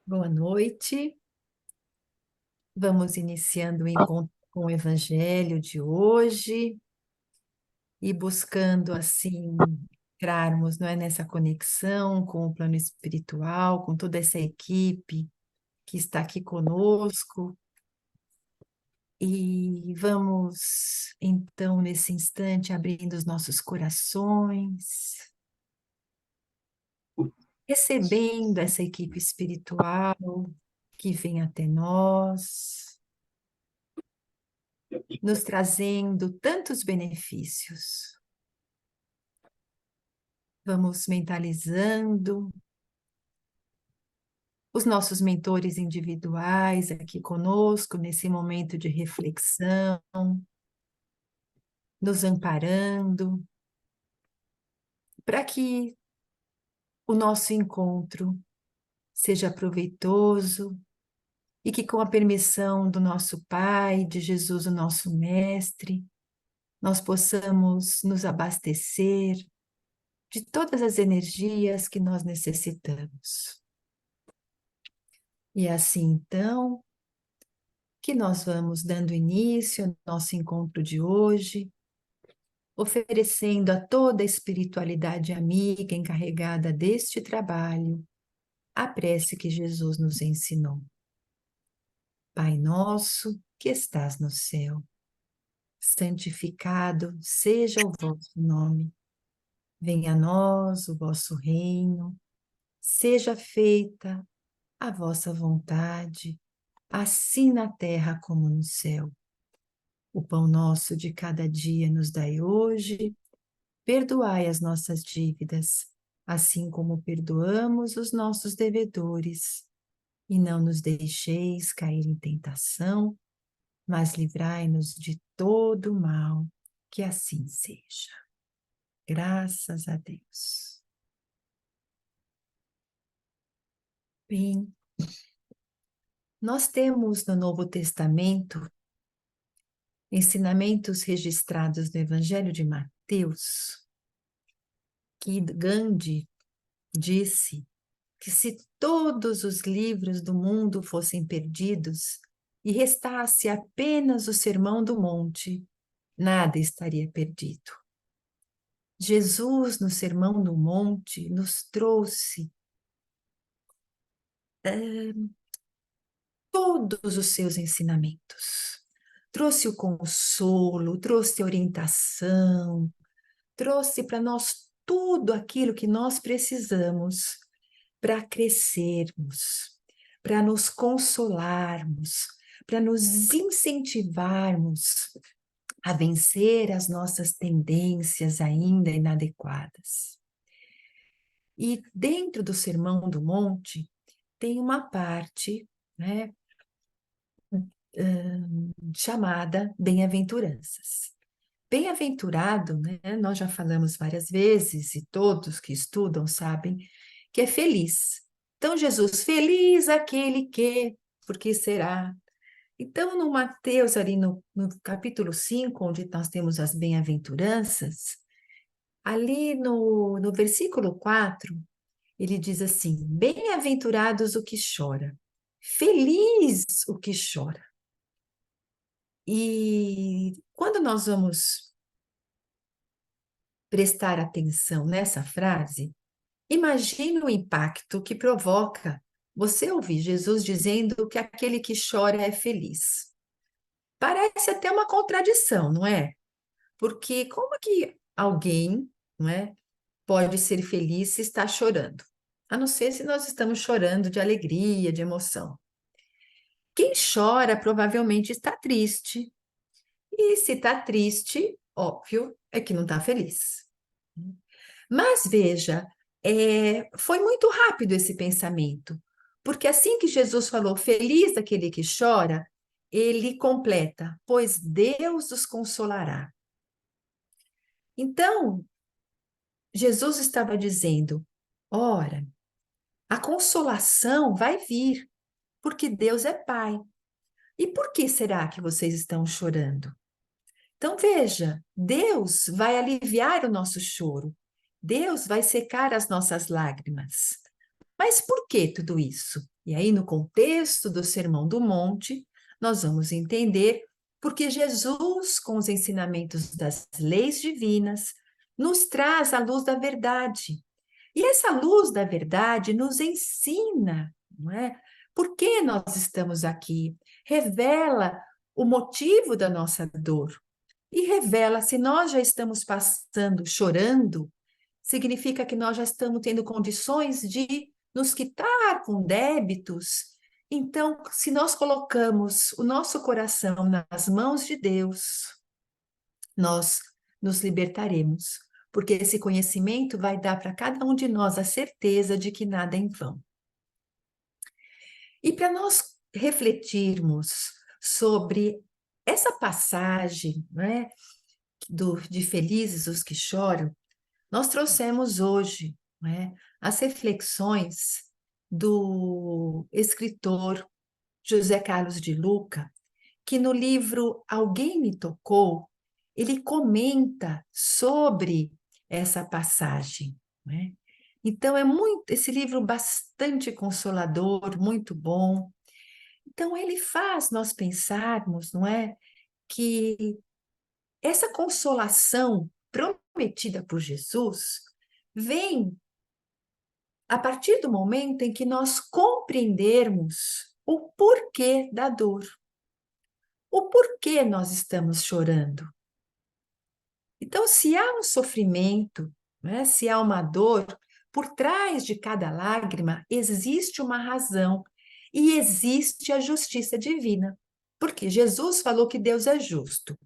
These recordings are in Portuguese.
Boa noite. Vamos iniciando o encontro com o Evangelho de hoje e buscando assim entrarmos, não é, nessa conexão com o plano espiritual, com toda essa equipe que está aqui conosco. E vamos então nesse instante abrindo os nossos corações, recebendo essa equipe espiritual que vem até nós, nos trazendo tantos benefícios. Vamos mentalizando os nossos mentores individuais aqui conosco, nesse momento de reflexão, nos amparando, para que o nosso encontro seja proveitoso e que, com a permissão do nosso Pai, de Jesus, o nosso Mestre, nós possamos nos abastecer de todas as energias que nós necessitamos. E assim, então, que nós vamos dando início ao nosso encontro de hoje, oferecendo a toda a espiritualidade amiga encarregada deste trabalho a prece que Jesus nos ensinou. Pai nosso, que estás no céu, santificado seja o vosso nome. Venha a nós o vosso reino, seja feita a vossa vontade, assim na terra como no céu. O pão nosso de cada dia nos dai hoje, perdoai as nossas dívidas, assim como perdoamos os nossos devedores. E não nos deixeis cair em tentação, mas livrai-nos de todo o mal, que assim seja. Graças a Deus. Bem, nós temos no Novo Testamento ensinamentos registrados no Evangelho de Mateus, que Gandhi disse que se todos os livros do mundo fossem perdidos e restasse apenas o Sermão do Monte, nada estaria perdido. Jesus, no Sermão do Monte, nos trouxe todos os seus ensinamentos. Trouxe o consolo, trouxe a orientação, trouxe para nós tudo aquilo que nós precisamos para crescermos, para nos consolarmos, para nos incentivarmos a vencer as nossas tendências ainda inadequadas. E dentro do Sermão do Monte tem uma parte, né, chamada Bem-aventuranças. Bem-aventurado, né, nós já falamos várias vezes, e todos que estudam sabem, que é feliz. Então, Jesus, feliz aquele que, porque será. Então, no Mateus, ali no capítulo 5, onde nós temos as bem-aventuranças, ali no versículo 4, ele diz assim: bem-aventurados o que chora, feliz o que chora. E quando nós vamos prestar atenção nessa frase, imagine o impacto que provoca você ouvir Jesus dizendo que aquele que chora é feliz. Parece até uma contradição, não é? Porque como que alguém, não é, pode ser feliz se está chorando? A não ser se nós estamos chorando de alegria, de emoção. Quem chora provavelmente está triste. E se está triste, óbvio, é que não está feliz. Mas veja, foi muito rápido esse pensamento, porque assim que Jesus falou, feliz aquele que chora, ele completa, pois Deus os consolará. Então, Jesus estava dizendo, ora, a consolação vai vir, porque Deus é Pai. E por que será que vocês estão chorando? Então veja, Deus vai aliviar o nosso choro. Deus vai secar as nossas lágrimas. Mas por que tudo isso? E aí, no contexto do Sermão do Monte, nós vamos entender porque Jesus, com os ensinamentos das leis divinas, nos traz a luz da verdade. E essa luz da verdade nos ensina, não é? Por que nós estamos aqui? Revela o motivo da nossa dor. E revela se nós já estamos passando, chorando, significa que nós já estamos tendo condições de nos quitar com débitos. Então, se nós colocamos o nosso coração nas mãos de Deus, nós nos libertaremos, porque esse conhecimento vai dar para cada um de nós a certeza de que nada é em vão. E para nós refletirmos sobre essa passagem, né, de felizes os que choram, nós trouxemos hoje, né, as reflexões do escritor José Carlos de Luca, que no livro Alguém Me Tocou, ele comenta sobre essa passagem, né? Então é muito esse livro bastante consolador, muito bom. Então ele faz nós pensarmos, não é, que essa consolação prometida por Jesus vem a partir do momento em que nós compreendermos o porquê da dor, o porquê nós estamos chorando. Então, se há um sofrimento, né, se há uma dor, por trás de cada lágrima existe uma razão e existe a justiça divina. Porque Jesus falou que Deus é justo.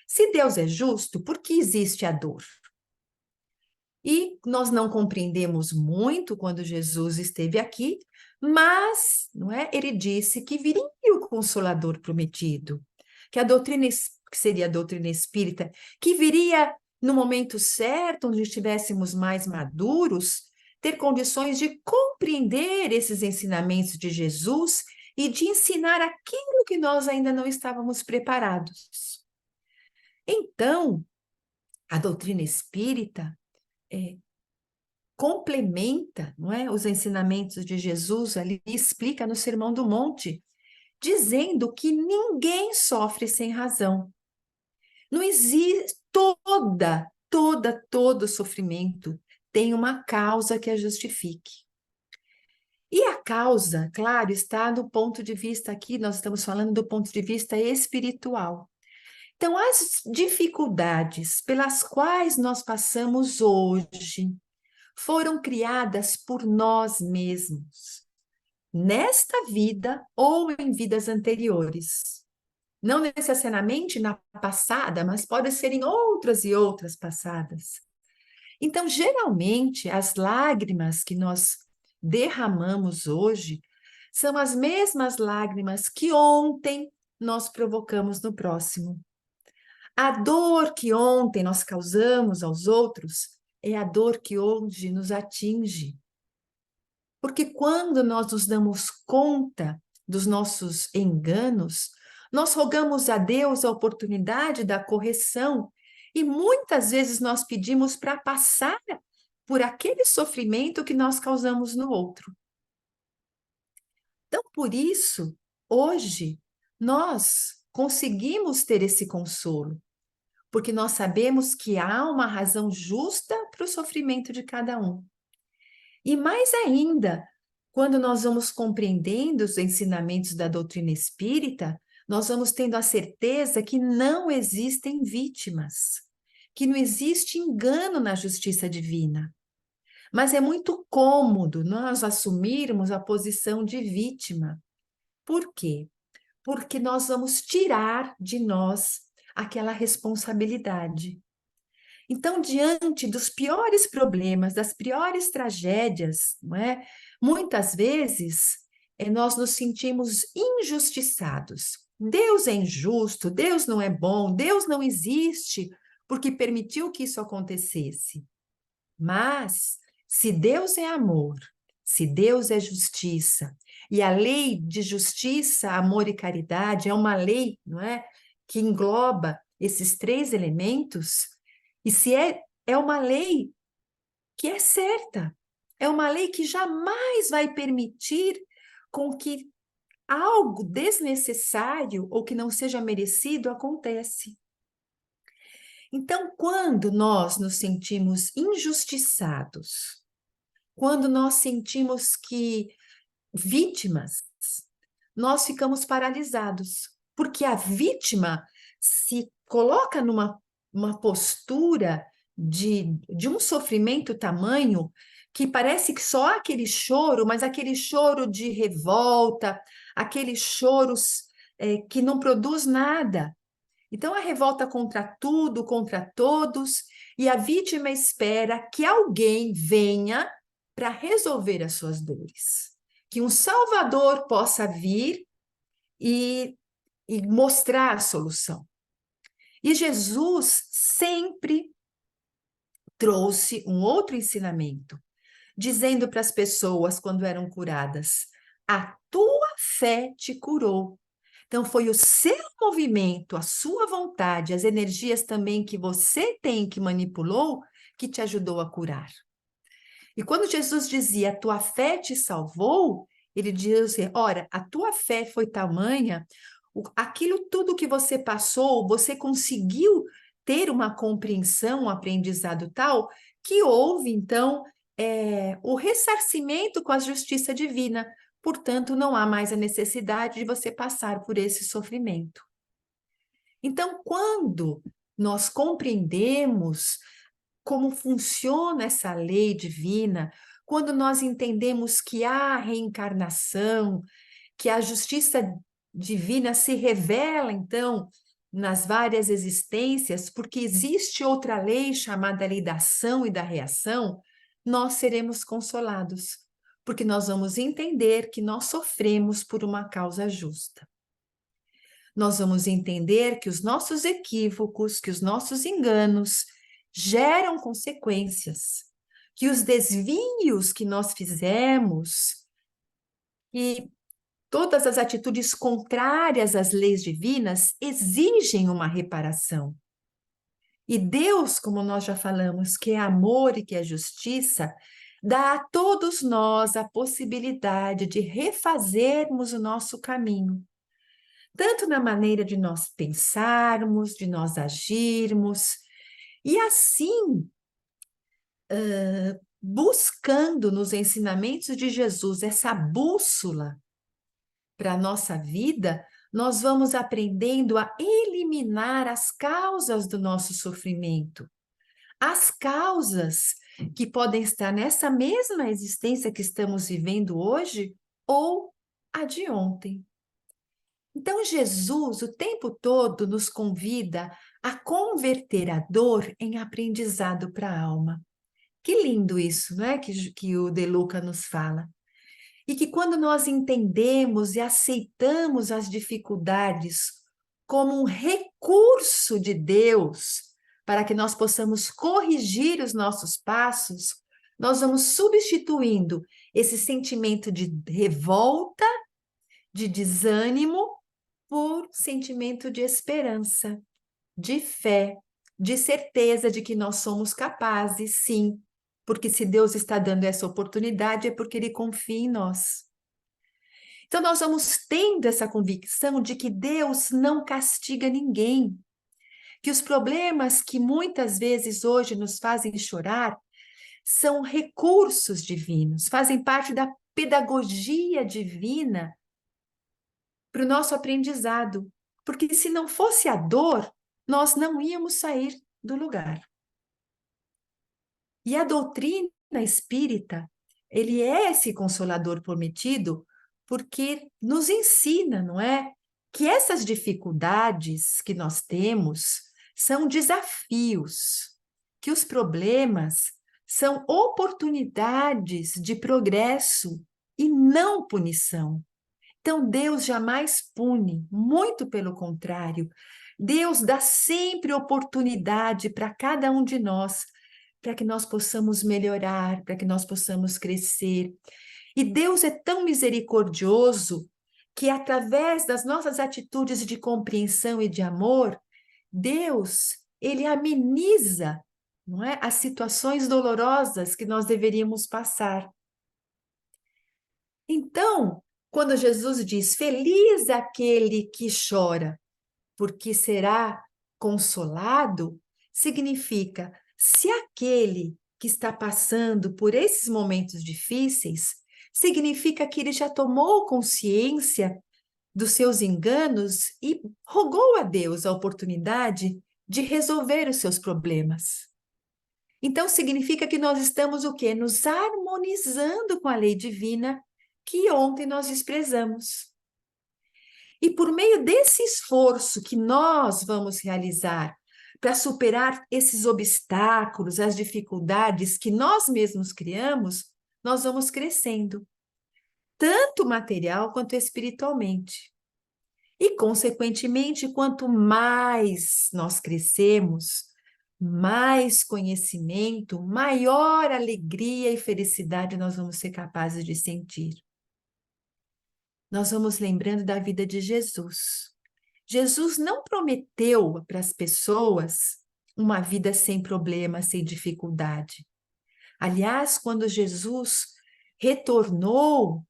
Se Deus é justo, por que existe a dor? E nós não compreendemos muito quando Jesus esteve aqui, mas, não é? Ele disse que viria o Consolador prometido, que a doutrina que seria a doutrina espírita, que viria no momento certo, onde estivéssemos mais maduros, ter condições de compreender esses ensinamentos de Jesus e de ensinar aquilo que nós ainda não estávamos preparados. Então, a doutrina espírita complementa, não é, os ensinamentos de Jesus ali, explica no Sermão do Monte, dizendo que ninguém sofre sem razão. Não existe todo sofrimento tem uma causa que a justifique. E a causa, claro, está no ponto de vista aqui, nós estamos falando do ponto de vista espiritual. Então, as dificuldades pelas quais nós passamos hoje foram criadas por nós mesmos, nesta vida ou em vidas anteriores. Não necessariamente na passada, mas pode ser em outras e outras passadas. Então, geralmente, as lágrimas que nós derramamos hoje são as mesmas lágrimas que ontem nós provocamos no próximo. A dor que ontem nós causamos aos outros é a dor que hoje nos atinge. Porque quando nós nos damos conta dos nossos enganos, nós rogamos a Deus a oportunidade da correção e muitas vezes nós pedimos para passar por aquele sofrimento que nós causamos no outro. Então, por isso, hoje, nós conseguimos ter esse consolo, porque nós sabemos que há uma razão justa para o sofrimento de cada um. E mais ainda, quando nós vamos compreendendo os ensinamentos da doutrina espírita, nós vamos tendo a certeza que não existem vítimas, que não existe engano na justiça divina. Mas é muito cômodo nós assumirmos a posição de vítima. Por quê? Porque nós vamos tirar de nós aquela responsabilidade. Então, diante dos piores problemas, das piores tragédias, não é? Muitas vezes nós nos sentimos injustiçados. Deus é injusto, Deus não é bom, Deus não existe porque permitiu que isso acontecesse. Mas, se Deus é amor, se Deus é justiça, e a lei de justiça, amor e caridade é uma lei, não é? Que engloba esses três elementos, e se é uma lei que é certa. é uma lei que jamais vai permitir com que algo desnecessário ou que não seja merecido acontece. Então, quando nós nos sentimos injustiçados, quando nós sentimos que vítimas, nós ficamos paralisados, porque a vítima se coloca numa uma postura de um sofrimento tamanho que parece que só há aquele choro, mas aquele choro de revolta, aquele choro que não produz nada. Então, a revolta contra tudo, contra todos, e a vítima espera que alguém venha para resolver as suas dores. Que um Salvador possa vir e, e mostrar a solução. E Jesus sempre trouxe um outro ensinamento, dizendo para as pessoas quando eram curadas: a tua fé te curou. Então, foi o seu movimento, a sua vontade, as energias também que você tem que manipulou, que te ajudou a curar. E quando Jesus dizia, a tua fé te salvou, ele dizia, ora, a tua fé foi tamanha, aquilo tudo que você passou, você conseguiu ter uma compreensão, um aprendizado tal, que houve, então, o ressarcimento com a justiça divina. Portanto, não há mais a necessidade de você passar por esse sofrimento. Então, quando nós compreendemos como funciona essa lei divina, quando nós entendemos que há reencarnação, que a justiça divina se revela, então, nas várias existências, porque existe outra lei chamada lei da ação e da reação, nós seremos consolados, porque nós vamos entender que nós sofremos por uma causa justa. Nós vamos entender que os nossos equívocos, que os nossos enganos geram consequências, que os desvios que nós fizemos e todas as atitudes contrárias às leis divinas exigem uma reparação. E Deus, como nós já falamos, que é amor e que é justiça, dá a todos nós a possibilidade de refazermos o nosso caminho, tanto na maneira de nós pensarmos, de nós agirmos, e assim, buscando nos ensinamentos de Jesus essa bússola para a nossa vida, nós vamos aprendendo a eliminar as causas do nosso sofrimento. As causas que podem estar nessa mesma existência que estamos vivendo hoje ou a de ontem. Então, Jesus, o tempo todo, nos convida a converter a dor em aprendizado para a alma. Que lindo isso, não é? Que o De Luca nos fala. E que quando nós entendemos e aceitamos as dificuldades como um recurso de Deus para que nós possamos corrigir os nossos passos, nós vamos substituindo esse sentimento de revolta, de desânimo, por sentimento de esperança, de fé, de certeza de que nós somos capazes, sim, porque se Deus está dando essa oportunidade é porque Ele confia em nós. Então, nós vamos tendo essa convicção de que Deus não castiga ninguém, que os problemas que muitas vezes hoje nos fazem chorar são recursos divinos, fazem parte da pedagogia divina para o nosso aprendizado, porque se não fosse a dor, nós não íamos sair do lugar. E a doutrina espírita, ele é esse consolador prometido porque nos ensina, não é? Que essas dificuldades que nós temos são desafios, que os problemas são oportunidades de progresso e não punição. Então, Deus jamais pune, muito pelo contrário. Deus dá sempre oportunidade para cada um de nós, para que nós possamos melhorar, para que nós possamos crescer. E Deus é tão misericordioso que, através das nossas atitudes de compreensão e de amor, Deus, ele ameniza não é? As situações dolorosas que nós deveríamos passar. Então, quando Jesus diz: "Feliz aquele que chora, porque será consolado", significa, se aquele que está passando por esses momentos difíceis, significa que ele já tomou consciência dos seus enganos e rogou a Deus a oportunidade de resolver os seus problemas. Então significa que nós estamos o quê? Nos harmonizando com a lei divina que ontem nós desprezamos. E por meio desse esforço que nós vamos realizar para superar esses obstáculos, as dificuldades que nós mesmos criamos, nós vamos crescendo, tanto material quanto espiritualmente. E, consequentemente, quanto mais nós crescemos, mais conhecimento, maior alegria e felicidade nós vamos ser capazes de sentir. Nós vamos lembrando da vida de Jesus. Jesus não prometeu para as pessoas uma vida sem problemas, sem dificuldade. Aliás, quando Jesus retornou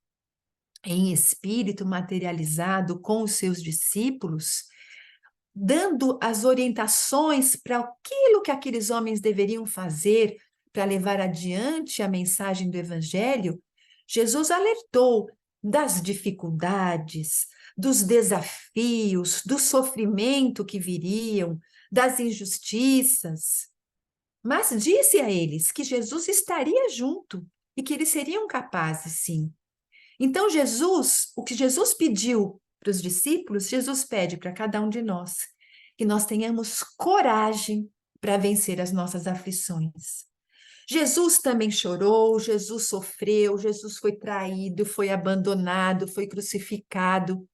em espírito materializado com os seus discípulos, dando as orientações para aquilo que aqueles homens deveriam fazer para levar adiante a mensagem do Evangelho, Jesus alertou das dificuldades, dos desafios, do sofrimento que viriam, das injustiças, mas disse a eles que Jesus estaria junto e que eles seriam capazes, sim. Então, Jesus, o que Jesus pediu para os discípulos, Jesus pede para cada um de nós, que nós tenhamos coragem para vencer as nossas aflições. Jesus também chorou, Jesus sofreu, Jesus foi traído, foi abandonado, foi crucificado.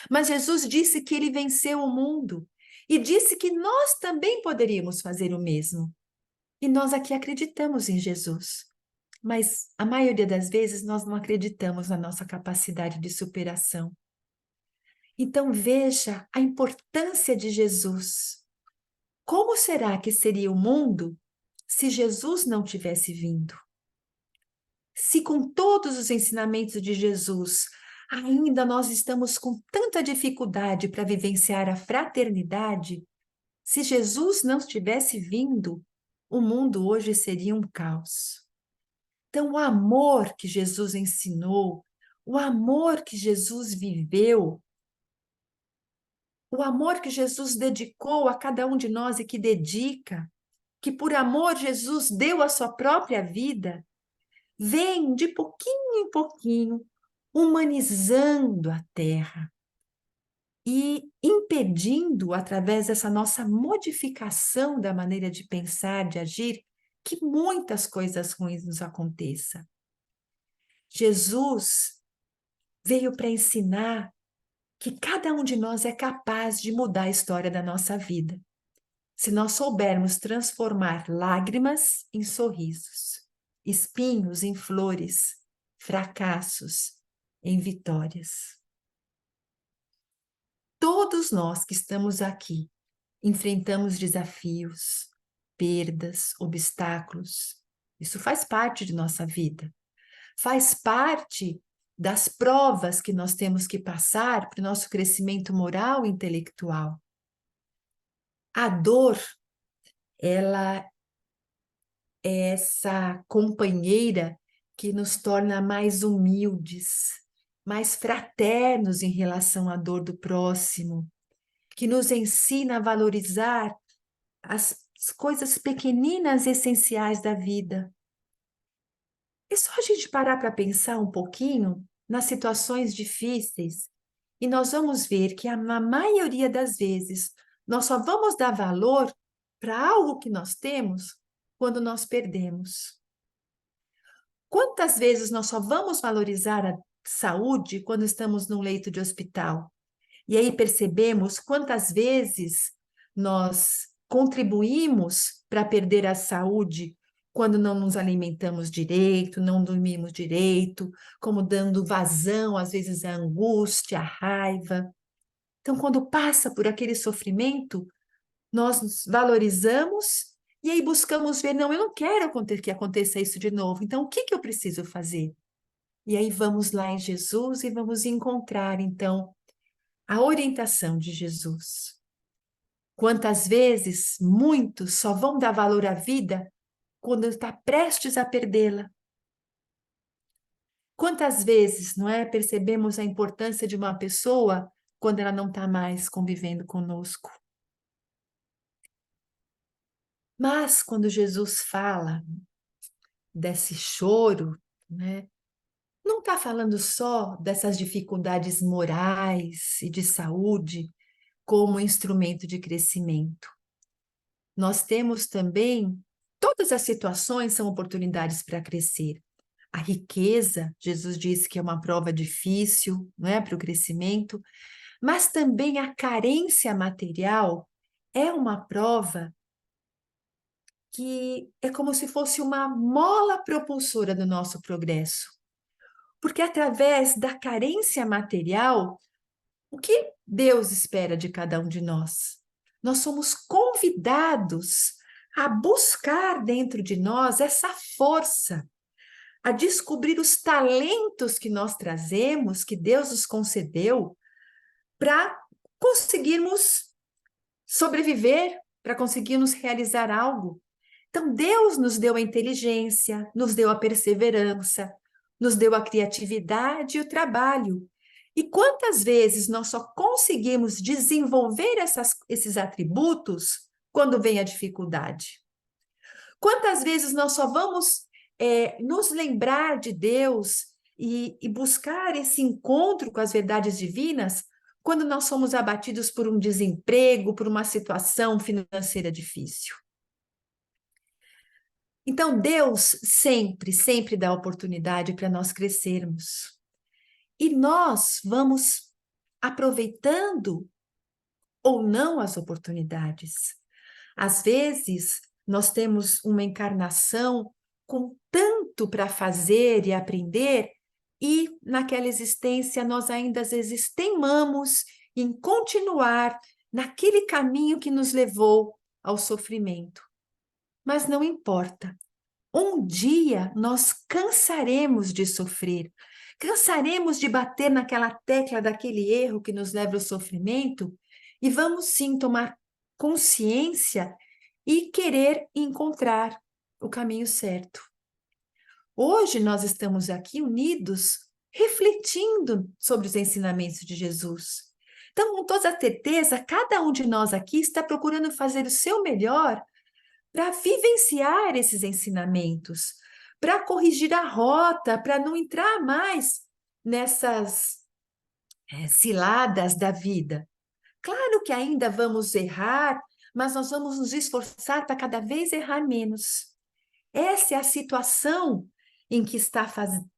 Mas Jesus disse que ele venceu o mundo e disse que nós também poderíamos fazer o mesmo. E nós aqui acreditamos em Jesus. Mas a maioria das vezes nós não acreditamos na nossa capacidade de superação. Então veja a importância de Jesus. Como será que seria o mundo se Jesus não tivesse vindo? Se com todos os ensinamentos de Jesus ainda nós estamos com tanta dificuldade para vivenciar a fraternidade, se Jesus não tivesse vindo, o mundo hoje seria um caos. Então, o amor que Jesus ensinou, o amor que Jesus viveu, o amor que Jesus dedicou a cada um de nós e que dedica, que por amor Jesus deu a sua própria vida, vem de pouquinho em pouquinho humanizando a terra e impedindo, através dessa nossa modificação da maneira de pensar, de agir, que muitas coisas ruins nos aconteçam. Jesus veio para ensinar que cada um de nós é capaz de mudar a história da nossa vida, se nós soubermos transformar lágrimas em sorrisos, espinhos em flores, fracassos em vitórias. Todos nós que estamos aqui enfrentamos desafios, perdas, obstáculos. Isso faz parte de nossa vida. Faz parte das provas que nós temos que passar para o nosso crescimento moral e intelectual. A dor, ela é essa companheira que nos torna mais humildes, mais fraternos em relação à dor do próximo, que nos ensina a valorizar as coisas pequeninas e essenciais da vida. É só a gente parar para pensar um pouquinho nas situações difíceis e nós vamos ver que na maioria das vezes nós só vamos dar valor para algo que nós temos quando nós perdemos. Quantas vezes nós só vamos valorizar a saúde quando estamos num leito de hospital? E aí percebemos quantas vezes nós contribuímos para perder a saúde quando não nos alimentamos direito, não dormimos direito, como dando vazão, às vezes, à angústia, à raiva. Então, quando passa por aquele sofrimento, nós nos valorizamos E aí buscamos ver, não, eu não quero que aconteça isso de novo, então o que que eu preciso fazer? E aí vamos lá em Jesus e vamos encontrar, então, a orientação de Jesus. Quantas vezes muitos só vão dar valor à vida quando está prestes a perdê-la? Quantas vezes, não é, percebemos a importância de uma pessoa quando ela não está mais convivendo conosco? Mas quando Jesus fala desse choro, né, não está falando só dessas dificuldades morais e de saúde como instrumento de crescimento. Nós temos também, todas as situações são oportunidades para crescer. A riqueza, Jesus disse que é uma prova difícil, não é, para o crescimento, mas também a carência material é uma prova que é como se fosse uma mola propulsora do nosso progresso. Porque através da carência material, o que Deus espera de cada um de nós? Nós somos convidados a buscar dentro de nós essa força, a descobrir os talentos que nós trazemos, que Deus nos concedeu, para conseguirmos sobreviver, para conseguirmos realizar algo. Então, Deus nos deu a inteligência, nos deu a perseverança, nos deu a criatividade e o trabalho. E quantas vezes nós só conseguimos desenvolver esses atributos quando vem a dificuldade? Quantas vezes nós só vamos nos lembrar de Deus e buscar esse encontro com as verdades divinas quando nós somos abatidos por um desemprego, por uma situação financeira difícil? Então, Deus sempre, sempre dá oportunidade para nós crescermos. E nós vamos aproveitando ou não as oportunidades. Às vezes, nós temos uma encarnação com tanto para fazer e aprender, e naquela existência nós ainda às vezes teimamos em continuar naquele caminho que nos levou ao sofrimento. Mas não importa. Um dia nós cansaremos de sofrer, cansaremos de bater naquela tecla daquele erro que nos leva ao sofrimento e vamos sim tomar consciência e querer encontrar o caminho certo. Hoje nós estamos aqui unidos, refletindo sobre os ensinamentos de Jesus. Então, com toda certeza, cada um de nós aqui está procurando fazer o seu melhor para vivenciar esses ensinamentos, para corrigir a rota, para não entrar mais nessas ciladas da vida. Claro que ainda vamos errar, mas nós vamos nos esforçar para cada vez errar menos. Essa é a situação em que está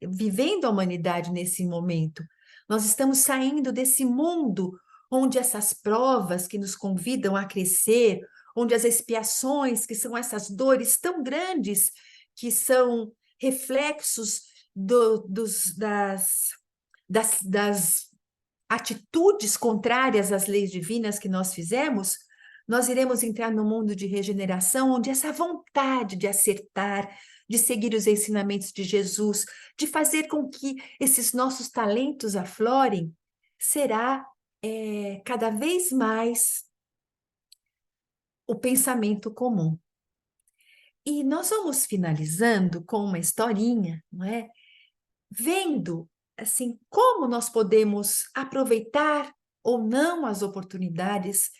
vivendo a humanidade nesse momento. Nós estamos saindo desse mundo onde essas provas que nos convidam a crescer, onde as expiações, que são essas dores tão grandes, que são reflexos das atitudes contrárias às leis divinas que nós fizemos, nós iremos entrar no mundo de regeneração, onde essa vontade de acertar, de seguir os ensinamentos de Jesus, de fazer com que esses nossos talentos aflorem, será cada vez mais o pensamento comum. E nós vamos finalizando com uma historinha, não é? Vendo assim como nós podemos aproveitar ou não as oportunidades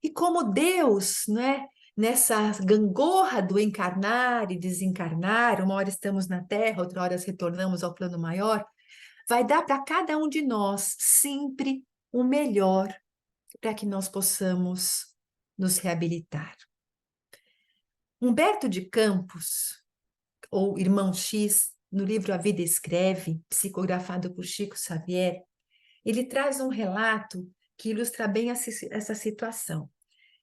e como Deus, não é? Nessa gangorra do encarnar e desencarnar, uma hora estamos na Terra, outra hora retornamos ao plano maior, vai dar para cada um de nós sempre o melhor para que nós possamos nos reabilitar. Humberto de Campos, ou Irmão X, no livro A Vida Escreve, psicografado por Chico Xavier, ele traz um relato que ilustra bem essa situação.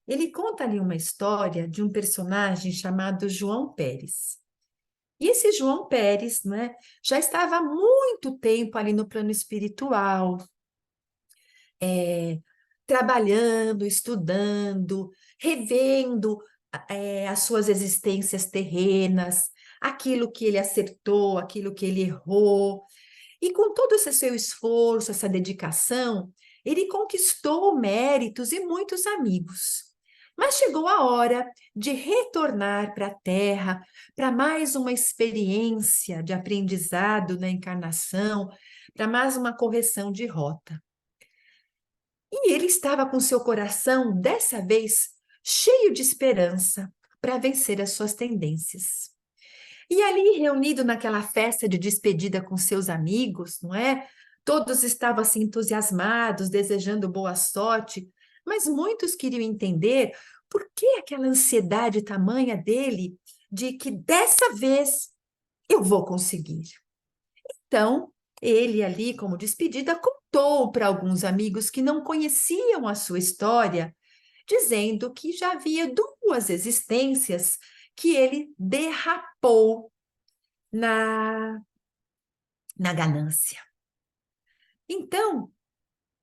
Ele conta ali uma história de um personagem chamado João Pérez. E esse João Pérez, né, já estava há muito tempo ali no plano espiritual, trabalhando, estudando, revendo as suas existências terrenas, aquilo que ele acertou, aquilo que ele errou. E com todo esse seu esforço, essa dedicação, ele conquistou méritos e muitos amigos. Mas chegou a hora de retornar para a Terra, para mais uma experiência de aprendizado na encarnação, para mais uma correção de rota. E ele estava com seu coração, dessa vez, cheio de esperança para vencer as suas tendências. E ali, reunido naquela festa de despedida com seus amigos, não é? Todos estavam assim entusiasmados, desejando boa sorte, mas muitos queriam entender por que aquela ansiedade tamanha dele de que dessa vez eu vou conseguir. Então, ele ali, como despedida, contou para alguns amigos que não conheciam a sua história, dizendo que já havia duas existências que ele derrapou na, na ganância. Então,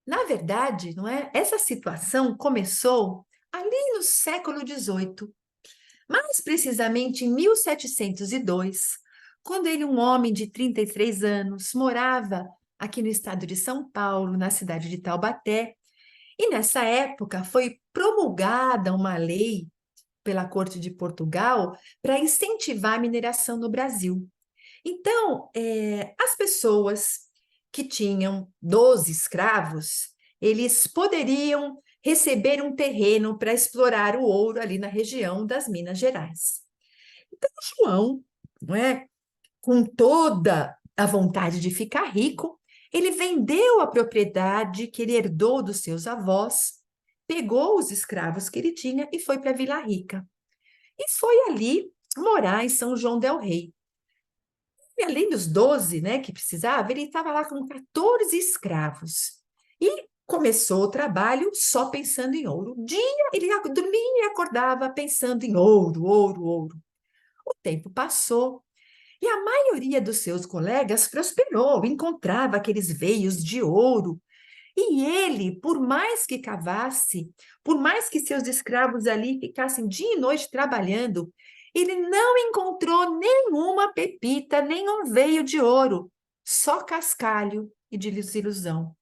na verdade, não é? Essa situação começou ali no século XVIII, mais precisamente em 1702, quando ele, um homem de 33 anos, morava aqui no estado de São Paulo, na cidade de Taubaté, e nessa época foi promulgada uma lei pela Corte de Portugal para incentivar a mineração no Brasil. Então, as pessoas que tinham 12 escravos, eles poderiam receber um terreno para explorar o ouro ali na região das Minas Gerais. Então, João, não é, com toda a vontade de ficar rico, ele vendeu a propriedade que ele herdou dos seus avós, pegou os escravos que ele tinha e foi para Vila Rica. E foi ali morar em São João del Rei. E além dos 12, né, que precisava, ele estava lá com 14 escravos. E começou o trabalho só pensando em ouro. Um dia ele dormia e acordava pensando em ouro, ouro, ouro. O tempo passou e a maioria dos seus colegas prosperou, encontrava aqueles veios de ouro. E ele, por mais que cavasse, por mais que seus escravos ali ficassem dia e noite trabalhando, ele não encontrou nenhuma pepita, nenhum veio de ouro, só cascalho e de desilusão.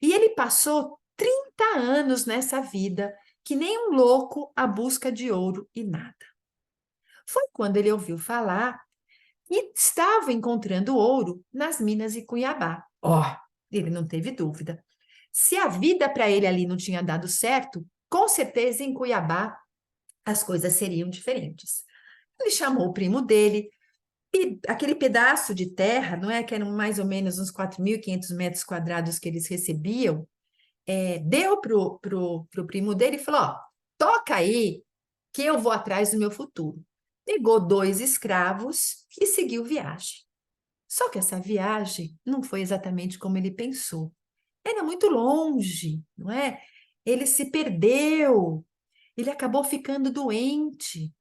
E ele passou 30 anos nessa vida, que nem um louco à busca de ouro e nada. Foi quando ele ouviu falar e estava encontrando ouro nas minas de Cuiabá. Ó, ele não teve dúvida. Se a vida para ele ali não tinha dado certo, com certeza em Cuiabá as coisas seriam diferentes. Ele chamou o primo dele, e aquele pedaço de terra, não é, que eram mais ou menos uns 4.500 metros quadrados que eles recebiam, deu pro primo dele e falou, ó, toca aí que eu vou atrás do meu futuro. Pegou 2 escravos e seguiu viagem. Só que essa viagem não foi exatamente como ele pensou. Era muito longe, não é? Ele se perdeu, ele acabou ficando doente.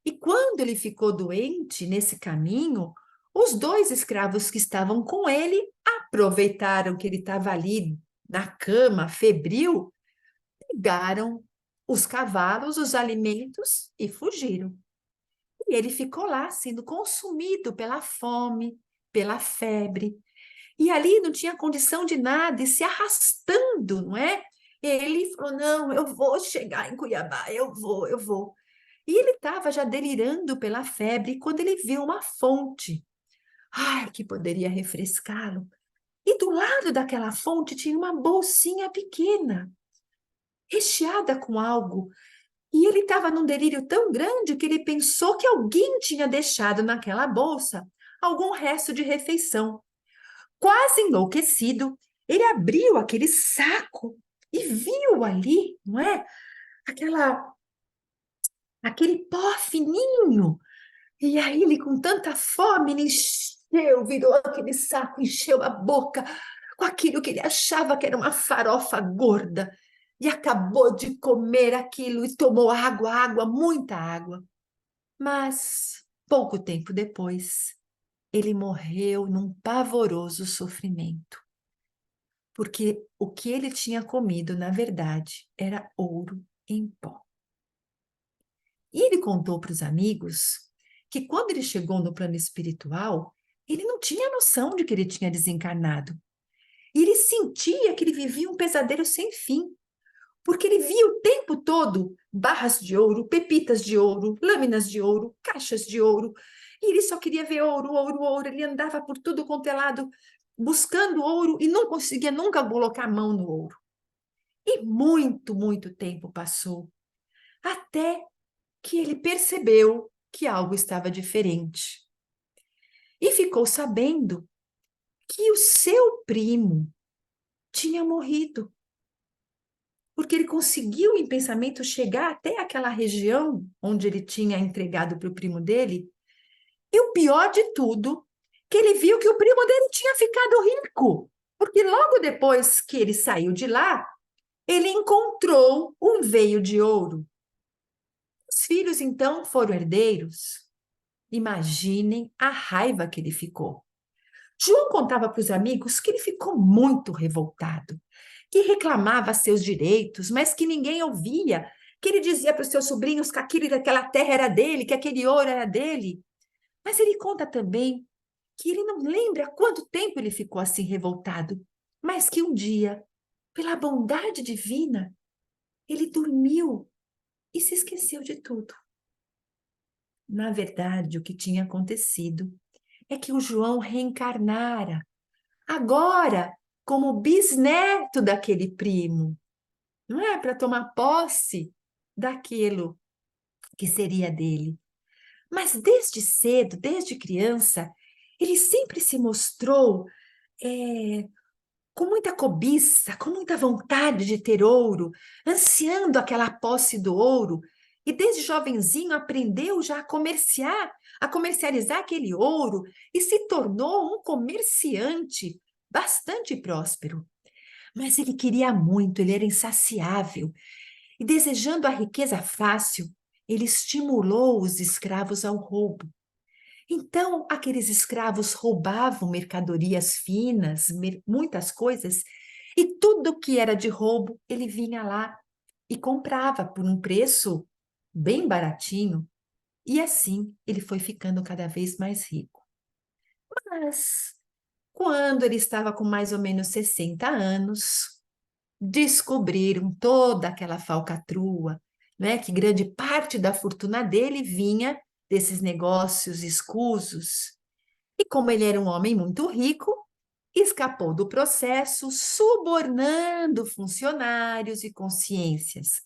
E quando ele ficou doente nesse caminho, os 2 escravos que estavam com ele aproveitaram que ele estava ali na cama, febril, pegaram os cavalos, os alimentos e fugiram. E ele ficou lá sendo consumido pela fome, pela febre. E ali não tinha condição de nada, e se arrastando, não é? Ele falou: não, eu vou chegar em Cuiabá, eu vou, eu vou. E ele estava já delirando pela febre quando ele viu uma fonte. Ai, que poderia refrescá-lo. E do lado daquela fonte tinha uma bolsinha pequena, recheada com algo. E ele estava num delírio tão grande que ele pensou que alguém tinha deixado naquela bolsa algum resto de refeição. Quase enlouquecido, ele abriu aquele saco e viu ali, não é? Aquela, aquele pó fininho. E aí ele, com tanta fome, ele encheu, virou aquele saco, encheu a boca com aquilo que ele achava que era uma farofa gorda. E acabou de comer aquilo e tomou água, água, muita água. Mas, pouco tempo depois, ele morreu num pavoroso sofrimento. Porque o que ele tinha comido, na verdade, era ouro em pó. E ele contou para os amigos que quando ele chegou no plano espiritual, ele não tinha noção de que ele tinha desencarnado. E ele sentia que ele vivia um pesadelo sem fim, porque ele via o tempo todo barras de ouro, pepitas de ouro, lâminas de ouro, caixas de ouro, e ele só queria ver ouro, ouro, ouro. Ele andava por tudo quanto é lado buscando ouro e não conseguia nunca colocar a mão no ouro. E muito, muito tempo passou, até que ele percebeu que algo estava diferente. E ficou sabendo que o seu primo tinha morrido, porque ele conseguiu em pensamento chegar até aquela região onde ele tinha entregado para o primo dele. E o pior de tudo, que ele viu que o primo dele tinha ficado rico, porque logo depois que ele saiu de lá, ele encontrou um veio de ouro. Os filhos então foram herdeiros. Imaginem a raiva que ele ficou. João contava para os amigos que ele ficou muito revoltado, que reclamava seus direitos, mas que ninguém ouvia, que ele dizia para os seus sobrinhos que aquela terra era dele, que aquele ouro era dele. Mas ele conta também que ele não lembra quanto tempo ele ficou assim revoltado, mas que um dia, pela bondade divina, ele dormiu e se esqueceu de tudo. Na verdade, o que tinha acontecido é que o João reencarnara, agora como bisneto daquele primo, não é? Para tomar posse daquilo que seria dele. Mas desde cedo, desde criança, ele sempre se mostrou com muita cobiça, com muita vontade de ter ouro, ansiando aquela posse do ouro, e desde jovenzinho aprendeu já a comercializar aquele ouro e se tornou um comerciante bastante próspero. Mas ele queria muito, ele era insaciável, e desejando a riqueza fácil, ele estimulou os escravos ao roubo. Então, aqueles escravos roubavam mercadorias finas, muitas coisas, e tudo que era de roubo, ele vinha lá e comprava por um preço bem baratinho, e assim ele foi ficando cada vez mais rico. Mas, quando ele estava com mais ou menos 60 anos, descobriram toda aquela falcatrua, né, que grande parte da fortuna dele vinha desses negócios escusos. E como ele era um homem muito rico, escapou do processo subornando funcionários e consciências.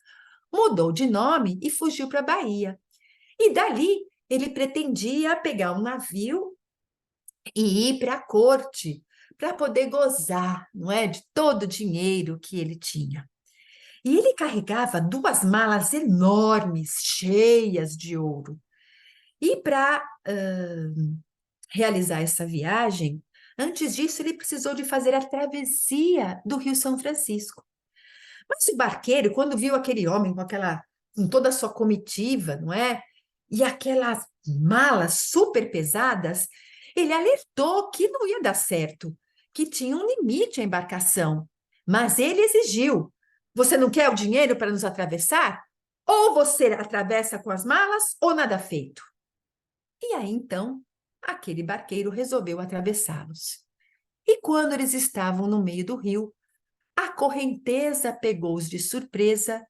Mudou de nome e fugiu para a Bahia. E dali ele pretendia pegar um navio e ir para a corte para poder gozar, não é, de todo o dinheiro que ele tinha. E ele carregava duas malas enormes, cheias de ouro. E para realizar essa viagem, antes disso ele precisou de fazer a travessia do Rio São Francisco. Mas o barqueiro, quando viu aquele homem com toda a sua comitiva, não é? E aquelas malas super pesadas, ele alertou que não ia dar certo, que tinha um limite a embarcação. Mas ele exigiu: você não quer o dinheiro para nos atravessar? Ou você atravessa com as malas, ou nada feito. E aí então, aquele barqueiro resolveu atravessá-los. E quando eles estavam no meio do rio, a correnteza pegou-os de surpresa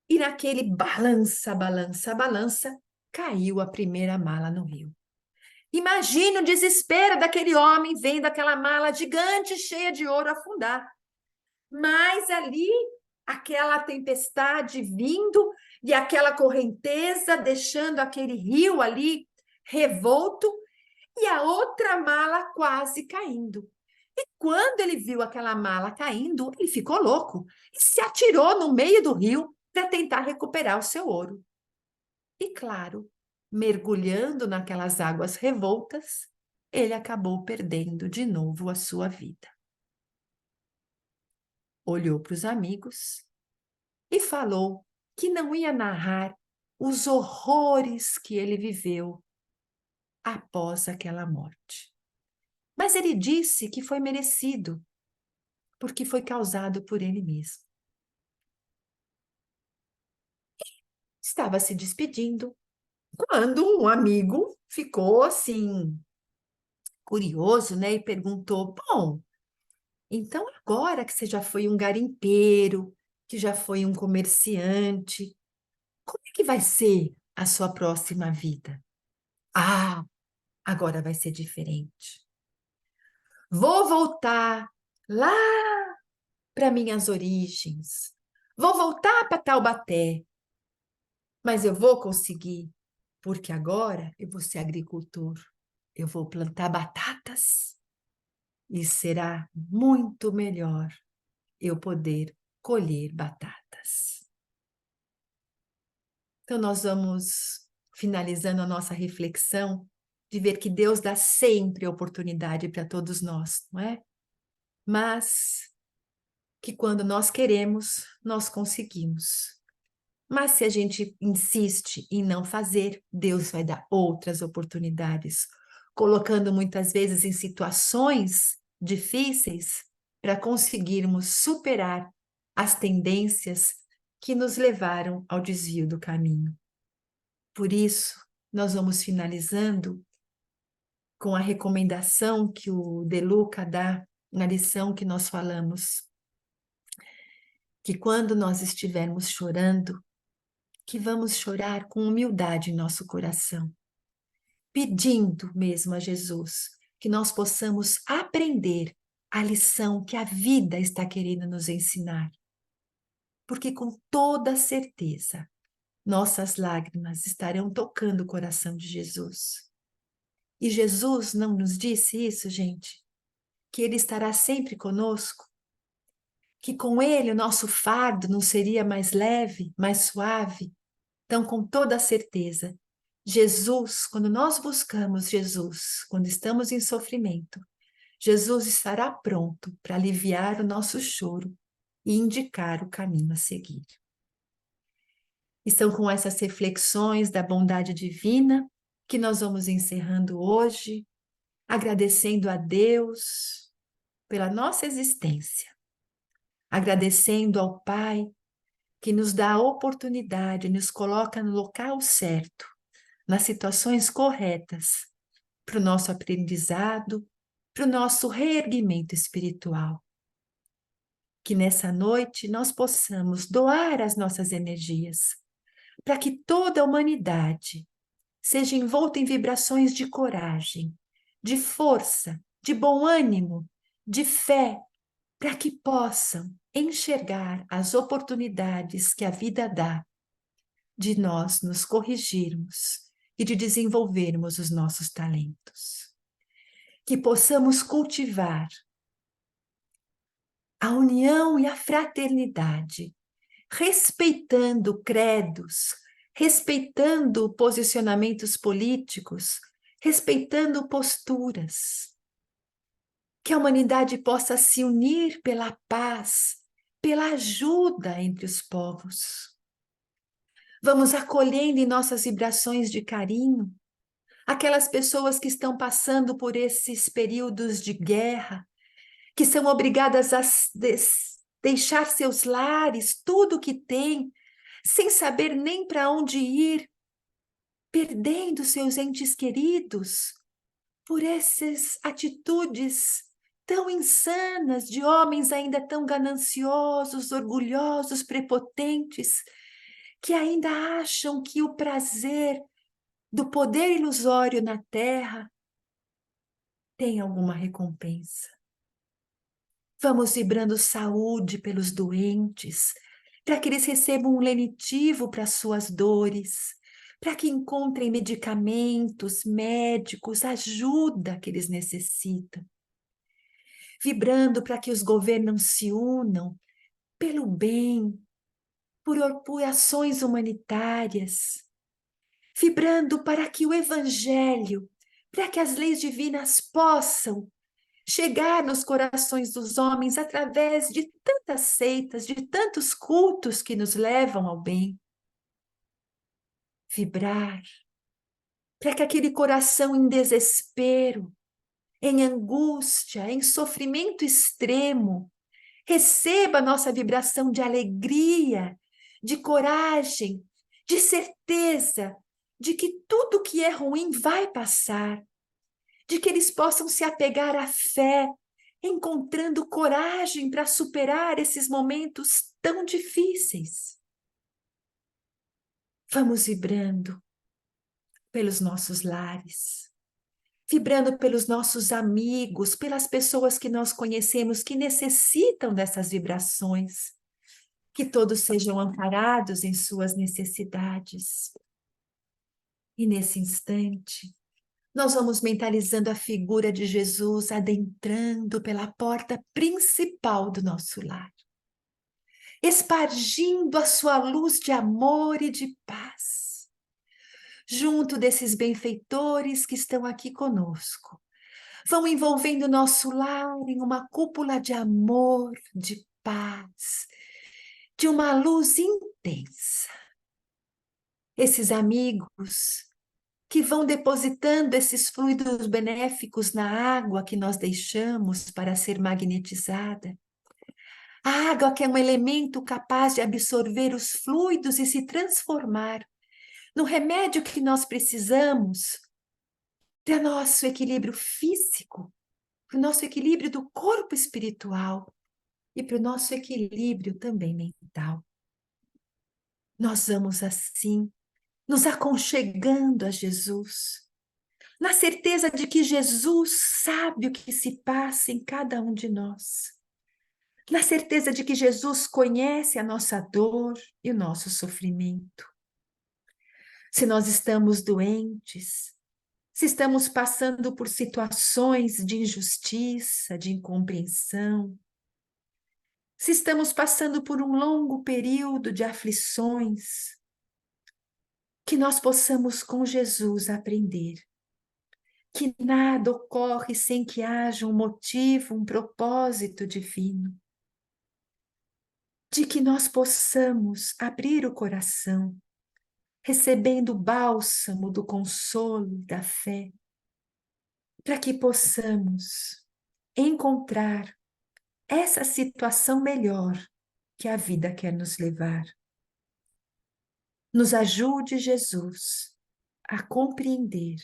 e naquele balança, balança, balança, caiu a primeira mala no rio. Imagina o desespero daquele homem vendo aquela mala gigante cheia de ouro afundar. Mas ali, aquela tempestade vindo e aquela correnteza deixando aquele rio ali revolto e a outra mala quase caindo. E quando ele viu aquela mala caindo, ele ficou louco e se atirou no meio do rio para tentar recuperar o seu ouro. E claro, mergulhando naquelas águas revoltas, ele acabou perdendo de novo a sua vida. Olhou para os amigos e falou que não ia narrar os horrores que ele viveu após aquela morte. Mas ele disse que foi merecido, porque foi causado por ele mesmo. Estava se despedindo Quando um amigo ficou assim curioso, né, e perguntou: "Bom, então agora que você já foi um garimpeiro, que já foi um comerciante, como é que vai ser a sua próxima vida?" "Ah, agora vai ser diferente. Vou voltar lá para minhas origens. Vou voltar para Taubaté, mas eu vou conseguir, porque agora eu vou ser agricultor. Eu vou plantar batatas e será muito melhor eu poder colher batatas." Então, nós vamos finalizando a nossa reflexão de ver que Deus dá sempre oportunidade para todos nós, não é? Mas que quando nós queremos, nós conseguimos. Mas se a gente insiste em não fazer, Deus vai dar outras oportunidades, colocando muitas vezes em situações difíceis para conseguirmos superar as tendências que nos levaram ao desvio do caminho. Por isso, nós vamos finalizando com a recomendação que o De Luca dá na lição que nós falamos, que quando nós estivermos chorando, que vamos chorar com humildade em nosso coração, pedindo mesmo a Jesus que nós possamos aprender a lição que a vida está querendo nos ensinar. Porque com toda certeza, nossas lágrimas estarão tocando o coração de Jesus. E Jesus não nos disse isso, gente? Que Ele estará sempre conosco? Que com Ele o nosso fardo não seria mais leve, mais suave? Então, com toda certeza, Jesus, quando nós buscamos Jesus, quando estamos em sofrimento, Jesus estará pronto para aliviar o nosso choro e indicar o caminho a seguir. E são com essas reflexões da bondade divina que nós vamos encerrando hoje, agradecendo a Deus pela nossa existência, agradecendo ao Pai que nos dá a oportunidade, nos coloca no local certo, nas situações corretas, para o nosso aprendizado, para o nosso reerguimento espiritual. Que nessa noite nós possamos doar as nossas energias, para que toda a humanidade seja envolta em vibrações de coragem, de força, de bom ânimo, de fé, para que possam enxergar as oportunidades que a vida dá de nós nos corrigirmos e de desenvolvermos os nossos talentos. Que possamos cultivar a união e a fraternidade, respeitando credos, respeitando posicionamentos políticos, respeitando posturas. Que a humanidade possa se unir pela paz, pela ajuda entre os povos. Vamos acolhendo em nossas vibrações de carinho aquelas pessoas que estão passando por esses períodos de guerra, que são obrigadas a deixar seus lares, tudo o que têm, sem saber nem para onde ir, perdendo seus entes queridos por essas atitudes tão insanas de homens ainda tão gananciosos, orgulhosos, prepotentes, que ainda acham que o prazer do poder ilusório na terra tem alguma recompensa. Vamos vibrando saúde pelos doentes, para que eles recebam um lenitivo para suas dores, para que encontrem medicamentos, médicos, ajuda que eles necessitam. Vibrando para que os governos se unam pelo bem, por ações humanitárias. Vibrando para que o Evangelho, para que as leis divinas possam chegar nos corações dos homens através de tantas seitas, de tantos cultos que nos levam ao bem. Vibrar para que aquele coração em desespero, em angústia, em sofrimento extremo, receba a nossa vibração de alegria, de coragem, de certeza de que tudo que é ruim vai passar, de que eles possam se apegar à fé, encontrando coragem para superar esses momentos tão difíceis. Vamos vibrando pelos nossos lares, vibrando pelos nossos amigos, pelas pessoas que nós conhecemos que necessitam dessas vibrações, que todos sejam amparados em suas necessidades. E nesse instante, nós vamos mentalizando a figura de Jesus adentrando pela porta principal do nosso lar, espargindo a sua luz de amor e de paz, junto desses benfeitores que estão aqui conosco. Vão envolvendo nosso lar em uma cúpula de amor, de paz, de uma luz intensa. Esses amigos que vão depositando esses fluidos benéficos na água que nós deixamos para ser magnetizada. A água que é um elemento capaz de absorver os fluidos e se transformar no remédio que nós precisamos para nosso equilíbrio físico, para o nosso equilíbrio do corpo espiritual e para o nosso equilíbrio também mental. Nós vamos assim, nos aconchegando a Jesus, na certeza de que Jesus sabe o que se passa em cada um de nós, na certeza de que Jesus conhece a nossa dor e o nosso sofrimento. Se nós estamos doentes, se estamos passando por situações de injustiça, de incompreensão, se estamos passando por um longo período de aflições, que nós possamos com Jesus aprender que nada ocorre sem que haja um motivo, um propósito divino, de que nós possamos abrir o coração, recebendo o bálsamo do consolo e da fé, para que possamos encontrar essa situação melhor que a vida quer nos levar. Nos ajude, Jesus, a compreender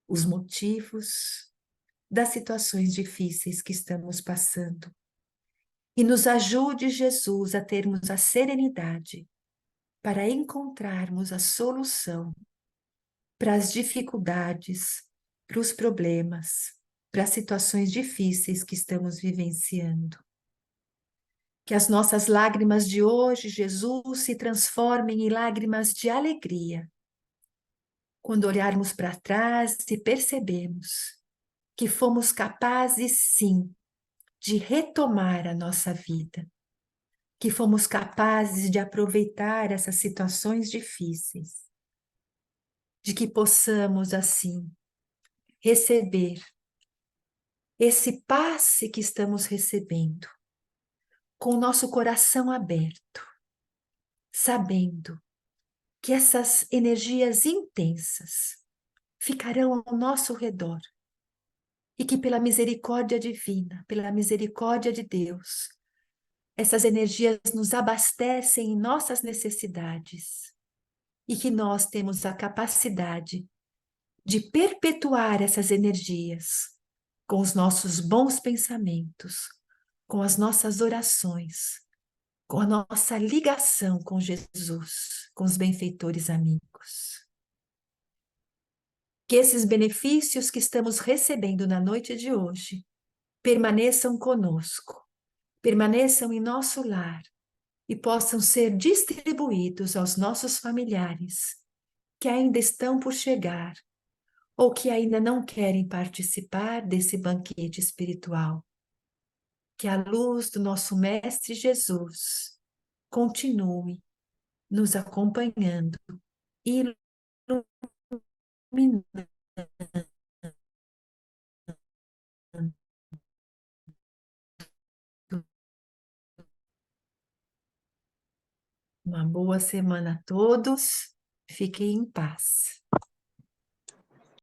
os motivos das situações difíceis que estamos passando. E nos ajude, Jesus, a termos a serenidade para encontrarmos a solução para as dificuldades, para os problemas, para as situações difíceis que estamos vivenciando. Que as nossas lágrimas de hoje, Jesus, se transformem em lágrimas de alegria, quando olharmos para trás e percebemos que fomos capazes, sim, de retomar a nossa vida, que fomos capazes de aproveitar essas situações difíceis, de que possamos, assim, receber esse passe que estamos recebendo, com o nosso coração aberto, sabendo que essas energias intensas ficarão ao nosso redor e que pela misericórdia divina, pela misericórdia de Deus, essas energias nos abastecem em nossas necessidades e que nós temos a capacidade de perpetuar essas energias com os nossos bons pensamentos, com as nossas orações, com a nossa ligação com Jesus, com os benfeitores amigos. Que esses benefícios que estamos recebendo na noite de hoje permaneçam conosco, permaneçam em nosso lar e possam ser distribuídos aos nossos familiares que ainda estão por chegar ou que ainda não querem participar desse banquete espiritual. Que a luz do nosso Mestre Jesus continue nos acompanhando e iluminando. Uma boa semana a todos. Fiquem em paz.